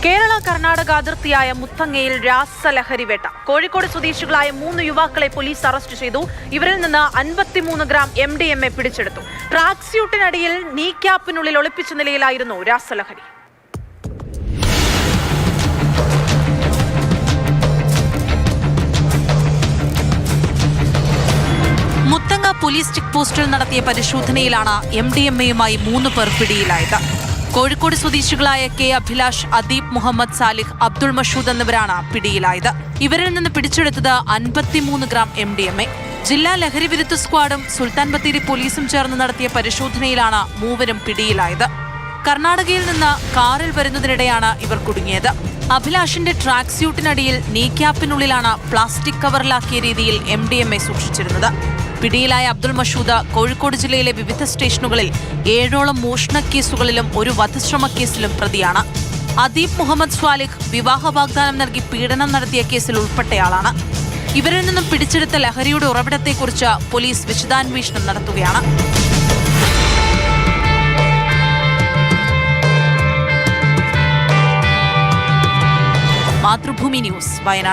കേരള കർണാടക അതിർത്തിയായ മുത്തങ്ങയിൽ രാസലഹരി വേട്ട. കോഴിക്കോട് സ്വദേശികളായ 3 യുവാക്കളെ പോലീസ് അറസ്റ്റ് ചെയ്തു. ഇവരിൽ നിന്ന് 53 ഗ്രാം MDMA പിടിച്ചെടുത്തു. ട്രാക്ക് സ്യൂട്ടിനടിയിൽ നീ ക്യാപ്പിനുള്ളിൽ ഒളിപ്പിച്ച നിലയിലായിരുന്നു രാസലഹരി. മുത്തങ്ങ പോലീസ് ചെക്ക് പോസ്റ്റിൽ നടത്തിയ പരിശോധനയിലാണ് MDMAയുമായി 3 പേർ പിടിയിലായത്. കോഴിക്കോട് സ്വദേശികളായ കെ അഭിലാഷ്, അദീപ് മുഹമ്മദ് സാലിഹ്, അബ്ദുൾ മഷൂദ് എന്നിവരാണ് പിടിയിലായത്. ഇവരിൽ നിന്ന് പിടിച്ചെടുത്തത് 53 ഗ്രാം MDMA. ജില്ലാ ലഹരി വിരുദ്ധ സ്ക്വാഡും സുൽത്താൻ ബത്തേരി പോലീസും ചേർന്ന് നടത്തിയ പരിശോധനയിലാണ് മൂവരും പിടിയിലായത്. കർണാടകയിൽ നിന്ന് കാറിൽ വരുന്നതിനിടെയാണ് ഇവർ കുടുങ്ങിയത്. അഭിലാഷിന്റെ ട്രാക്ക് സ്യൂട്ടിനടിയിൽ നീ ക്യാപ്പിനുള്ളിലാണ് പ്ലാസ്റ്റിക് കവറിലാക്കിയ രീതിയിൽ MDMA സൂക്ഷിച്ചിരുന്നത്. പിടിയിലായ അബ്ദുൾ മഷൂദ് കോഴിക്കോട് ജില്ലയിലെ വിവിധ സ്റ്റേഷനുകളിൽ 7ഓളം മോഷണ കേസുകളിലും ഒരു വധശ്രമ കേസിലും പ്രതിയാണ്. അദീപ് മുഹമ്മദ് സ്വാലിഹ് വിവാഹ വാഗ്ദാനം നൽകി പീഡനം നടത്തിയ കേസിൽ ഉൾപ്പെട്ടയാളാണ്. ഇവരിൽ നിന്നും പിടിച്ചെടുത്ത ലഹരിയുടെ ഉറവിടത്തെക്കുറിച്ച് പോലീസ് വിശദാന്വേഷണം നടത്തുകയാണ്. മാതൃഭൂമി ന്യൂസ്, വയനാട്.